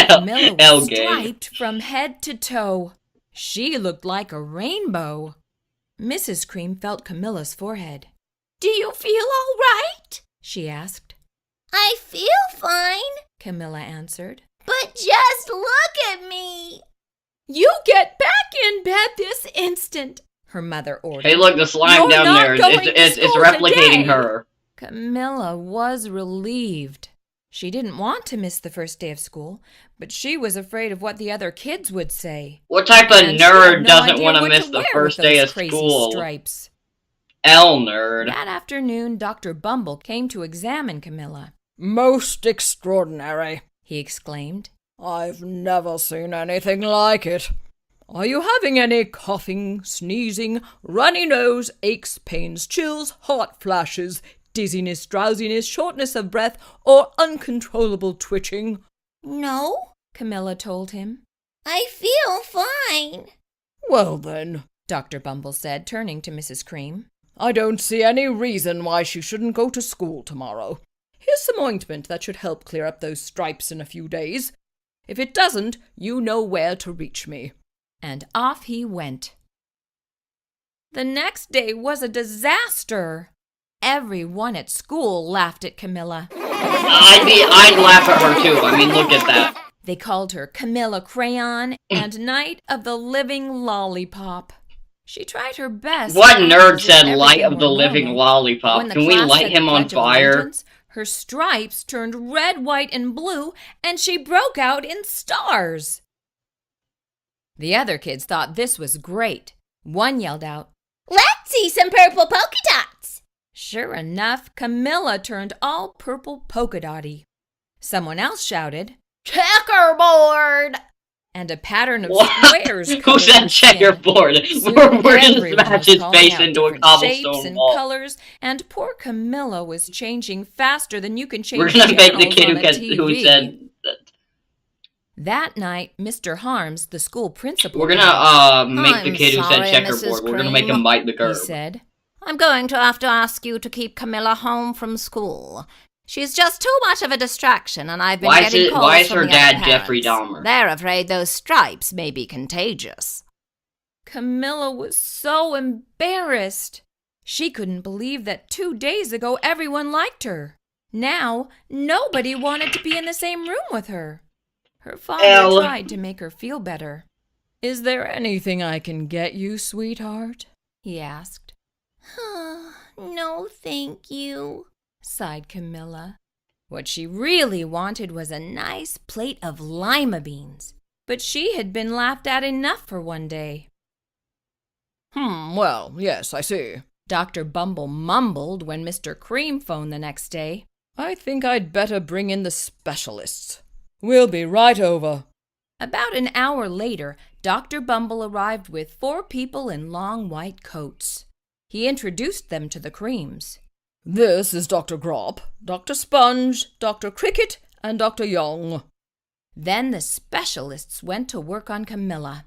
Camilla L was gay. striped from head to toe. She looked like a rainbow. Mrs. Cream felt Camilla's forehead. "Do you feel all right?" she asked. I feel fine, Camilla answered. but just look at me. "You get back in bed this instant," her mother ordered. Hey, look, the slime "You're down not there. going to It's school replicating today." her. Camilla was relieved. She didn't want to miss the first day of school, but she was afraid of what the other kids would say. What type of And she had nerd no doesn't idea want to what miss the wear first with day those of crazy school? Stripes. L nerd. That afternoon, Dr. Bumble came to examine Camilla. "Most extraordinary," He exclaimed. "I've never seen anything like it. Are you having any coughing, sneezing, runny nose, aches, pains, chills, hot flashes, dizziness, drowsiness, shortness of breath, or uncontrollable twitching?" No, Camilla told him. I feel fine. "Well then," Dr. Bumble said, turning to Mrs. Cream. "I don't see any reason why she shouldn't go to school tomorrow. Here's some ointment that should help clear up those stripes in a few days. If it doesn't, you know where to reach me." And off he went. The next day was a disaster. Everyone at school laughed at Camilla. I'd laugh at her too. I mean, look at that. They called her Camilla Crayon and Night of the Living Lollipop. She tried her best. What to nerd act as if said light everything of the were living normal. lollipop? When the Can we class light said the him on Pledge of fire? Allegiance, her stripes turned red, white, and blue, and she broke out in stars. The other kids thought this was great. One yelled out, Let's see some purple polka dots. Sure enough, Camilla turned all purple polka dotty. Someone else shouted, Checkerboard. and a pattern of What? squares Who covered said her skin. checkerboard? Soon We're gonna everyone smash was his calling face out into a different shapes cobblestone and wall. colors, and poor Camilla was changing faster than you can change We're gonna make the channels kid on a who TV. said that. That night, Mr. Harms, the school principal, We're gonna make the I'm kid who said sorry, checkerboard. Mrs. We're gonna make him Cream. bite the he curb. said, I'm going to have to ask you to keep Camilla home from school. She's just too much of a distraction, and I've been Why is getting it- calls why is from her the dad other Jeffrey parents. Dahmer? They're afraid those stripes may be contagious. Camilla was so embarrassed. She couldn't believe that 2 days ago everyone liked her. Now, nobody wanted to be in the same room with her. Her father Elle. tried to make her feel better. "Is there anything I can get you, sweetheart?" He asked. No, thank you. Sighed Camilla. What she really wanted was a nice plate of lima beans, but she had been laughed at enough for one day. Well, yes, I see. Dr. Bumble mumbled when Mr. Cream phoned the next day. I think I'd better bring in the specialists. We'll be right over. About an hour later, Dr. Bumble arrived with 4 people in long white coats. He introduced them to the Creams. This is Dr. Grop, Dr. Sponge, Dr. Cricket, and Dr. Young. Then the specialists went to work on Camilla.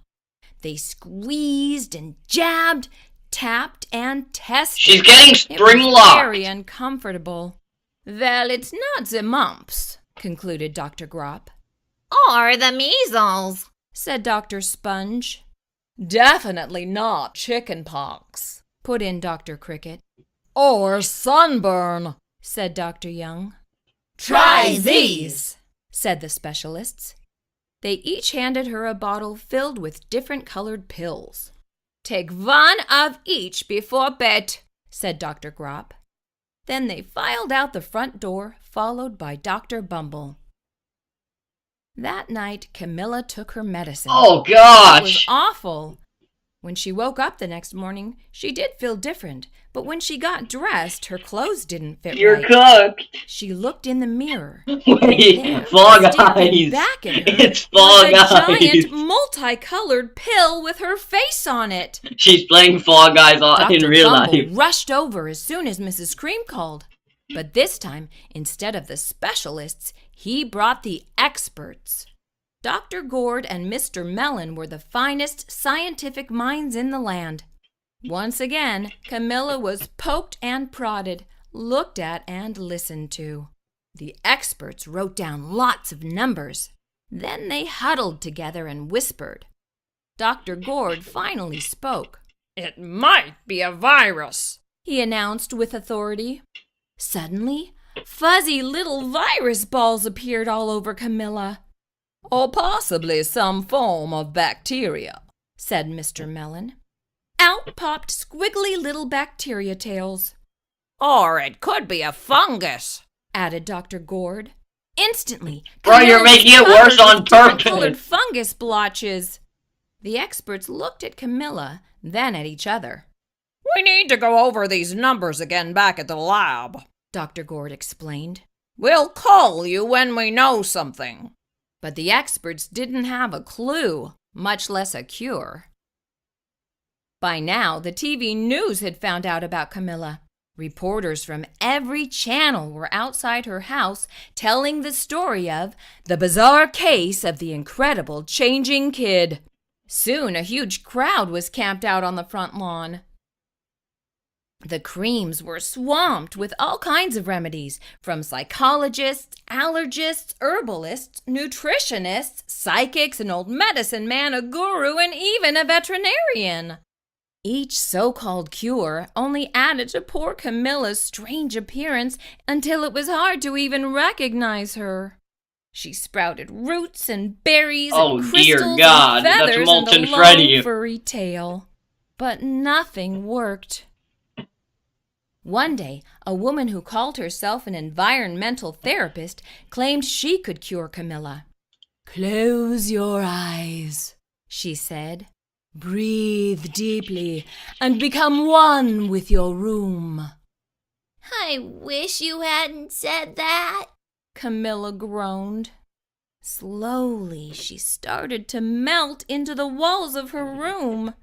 They squeezed and jabbed, tapped and tested. She's getting spring It was locked. very uncomfortable. Well, it's not the mumps, concluded Dr. Grop. Or the measles, said Dr. Sponge. Definitely not chicken pox, put in Dr. Cricket. Or sunburn, said Dr. Young. Try these, said the specialists. They each handed her a bottle filled with different colored pills. Take 1 of each before bed, said Dr. Grop. Then they filed out the front door, followed by Dr. Bumble. That night, Camilla took her medicine. Oh, It was gosh. awful. When she woke up the next morning, she did feel different, but when she got dressed, her clothes didn't fit You're right. cooked. She looked in the mirror. Wait, There, Fog staring Eyes. back at her, It's was Fog a Eyes. giant multicolored pill with her face on it. She's playing Fog Eyes in Dr. real Bumble life. rushed over as soon as Mrs. Cream called. But this time, instead of the specialists, he brought the experts. Dr. Gord and Mr. Mellon were the finest scientific minds in the land. Once again, Camilla was poked and prodded, looked at and listened to. The experts wrote down lots of numbers. Then they huddled together and whispered. Dr. Gord finally spoke. It might be a virus, he announced with authority. Suddenly, fuzzy little virus balls appeared all over Camilla. or possibly some form of bacteria, said Mr. Mellon. Out popped squiggly little bacteria tails. Or it could be a fungus, added Dr. Gord. Instantly, Bro, you're Camilla was making it worse covered on with different purpose. colored fungus blotches. The experts looked at Camilla, then at each other. We need to go over these numbers again back at the lab, Dr. Gord explained. We'll call you when we know something. But the experts didn't have a clue, much less a cure. By now, the TV news had found out about Camilla. Reporters from every channel were outside her house telling the story of the bizarre case of the incredible changing kid. Soon, a huge crowd was camped out on the front lawn. The Creams were swamped with all kinds of remedies, from psychologists, allergists, herbalists, nutritionists, psychics, an old medicine man, a guru, and even a veterinarian. Each so-called cure only added to poor Camilla's strange appearance until it was hard to even recognize her. She sprouted roots and berries Oh, and dear crystals God, and that's feathers Molten and a long Freddy. furry tail. But nothing worked. One day, a woman who called herself an environmental therapist claimed she could cure Camilla. "Close your eyes," she said. "Breathe deeply and become one with your room." I wish you hadn't said that. Camilla groaned. Slowly, she started to melt into the walls of her room.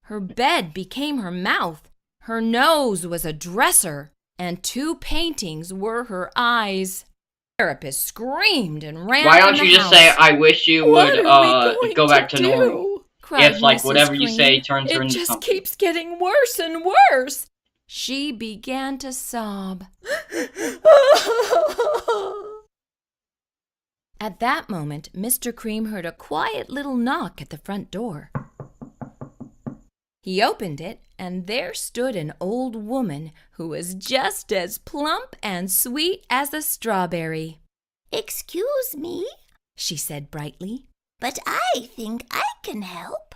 Her bed became her mouth. Her nose was a dresser, and 2 paintings were her eyes. The therapist screamed and ran Why in don't the you just house. say, I wish you What would are we going go back to to normal? do? cried If, like, Mrs. whatever you Cream. say turns her It into just something. keeps getting worse and worse. She began to sob. At that moment, Mr. Cream heard a quiet little knock at the front door. He opened it, and there stood an old woman who was just as plump and sweet as a strawberry. Excuse me, She said brightly. but I think I can help.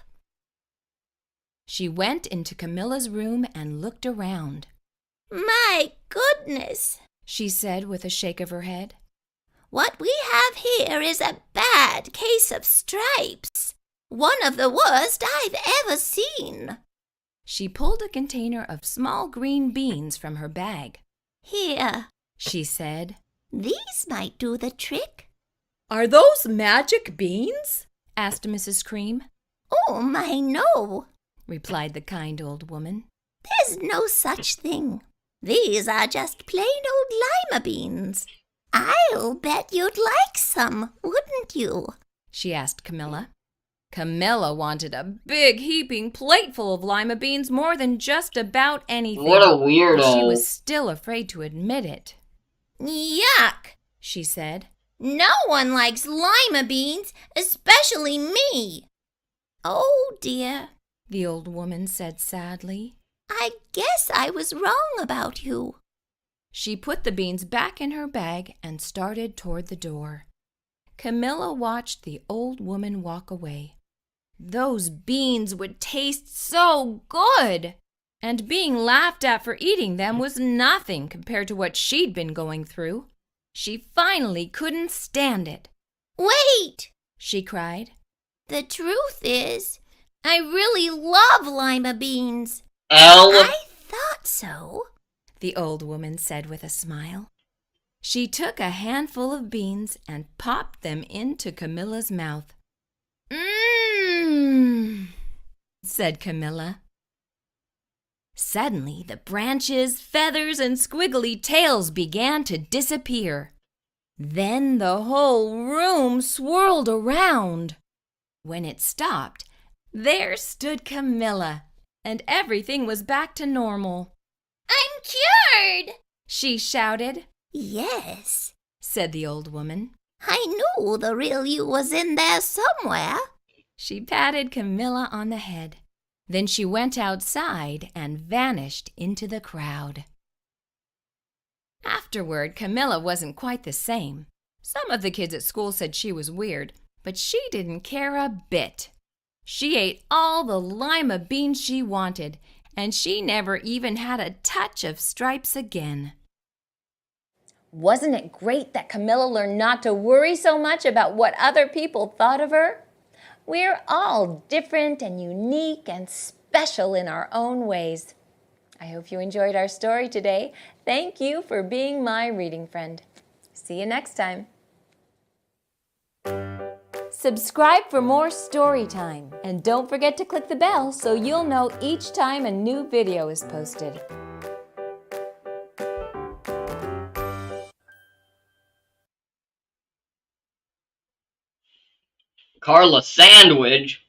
She went into Camilla's room and looked around. My goodness, She said with a shake of her head. what we have here is a bad case of stripes. One of the worst I've ever seen. She pulled a container of small green beans from her bag. Here, she said. These might do the trick. Are those magic beans? Asked Mrs. Cream. Oh, my, no, replied the kind old woman. There's no such thing. These are just plain old lima beans. I'll bet you'd like some, wouldn't you? She asked Camilla. Camilla wanted a big heaping plateful of lima beans more than just about anything. What a weirdo. But she was still afraid to admit it. Yuck, she said. No one likes lima beans, especially me. Oh, dear, the old woman said sadly. I guess I was wrong about you. She put the beans back in her bag and started toward the door. Camilla watched the old woman walk away. Those beans would taste so good! And being laughed at for eating them was nothing compared to what she'd been going through. She finally couldn't stand it. Wait, she cried. The truth is, I really love lima beans. I thought so, the old woman said with a smile. She took a handful of beans and popped them into Camilla's mouth. Mmm, said Camilla. Suddenly, the branches, feathers, and squiggly tails began to disappear. Then the whole room swirled around. When it stopped, there stood Camilla, and everything was back to normal. I'm cured, she shouted. Yes, said the old woman. I knew the real you was in there somewhere. She patted Camilla on the head. Then she went outside and vanished into the crowd. Afterward, Camilla wasn't quite the same. Some of the kids at school said she was weird, but she didn't care a bit. She ate all the lima beans she wanted, and she never even had a touch of stripes again. Wasn't it great that Camilla learned not to worry so much about what other people thought of her? We're all different and unique and special in our own ways. I hope you enjoyed our story today. Thank you for being my reading friend. See you next time. Subscribe for more story time, and don't forget to click the bell so you'll know each time a new video is posted. Carla Sandwich.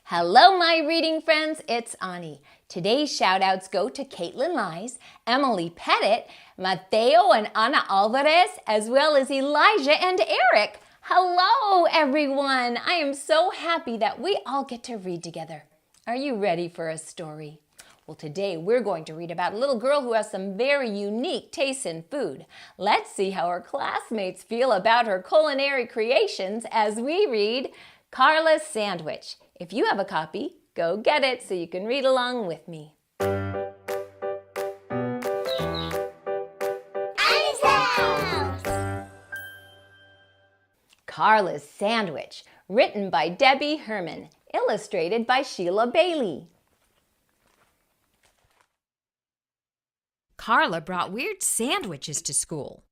Hello, my reading friends. It's Ani. Today's shout-outs go to Caitlin Lies, Emily Pettit, Mateo and Ana Alvarez, as well as Elijah and Eric. Hello, everyone. I am so happy that we all get to read together. Are you ready for a story? Well, today we're going to read about a little girl who has some very unique tastes in food. Let's see how her classmates feel about her culinary creations as we read Carla's Sandwich. If you have a copy, go get it so you can read along with me. Annie's House! Carla's Sandwich, written by Debbie Herman, illustrated by Sheila Bailey. Carla brought weird sandwiches to school.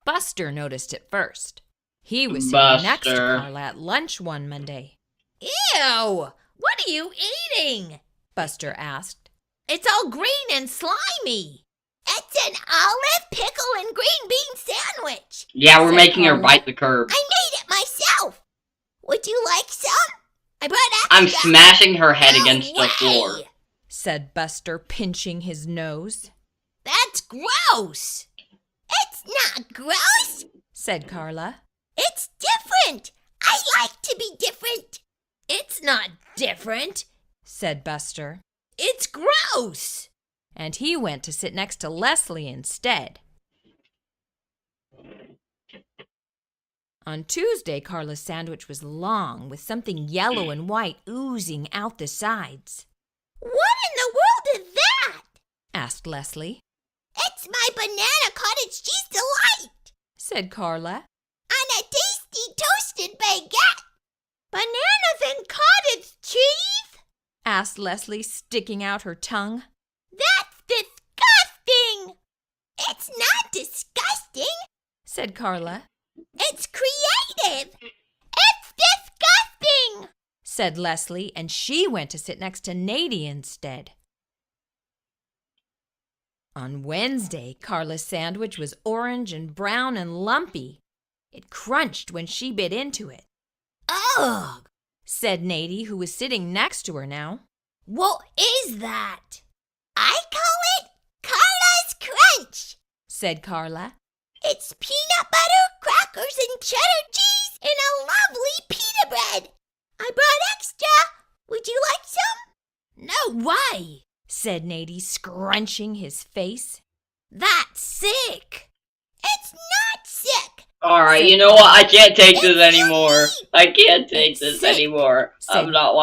Buster noticed it first. He was sitting next to Carla at lunch one Monday. Ew! What are you eating? Buster asked. It's all green and slimy. It's an olive, pickle, and green bean sandwich. Yeah, we're making her bite the curb. I made it myself. Would you like some? I brought extra. I'm smashing her head against the floor, said Buster, pinching his nose. That's gross. It's not gross, said Carla. It's different. I like to be different. It's not different, said Buster. It's gross. And he went to sit next to Leslie instead. On Tuesday, Carla's sandwich was long, with something yellow and white oozing out the sides. What in the world is that? Asked Leslie. It's my banana cottage cheese delight, said Carla. On a tasty toasted baguette. Bananas and cottage asked Leslie, sticking out her tongue. That's disgusting! It's not disgusting, said Carla. It's creative! It's disgusting! said Leslie, and she went to sit next to Nadie instead. On Wednesday, Carla's sandwich was orange and brown and lumpy. It crunched when she bit into it. Ugh, said Nadie, who was sitting next to her now. What is that? I call it Carla's Crunch, said Carla. It's peanut butter, crackers, and cheddar cheese in a lovely pita bread. I brought extra. Would you like some? No way, said Nadie, scrunching his face. That's sick. It's not sick. Alright, you know what? I can't take this anymore. I can't take this anymore. I'm not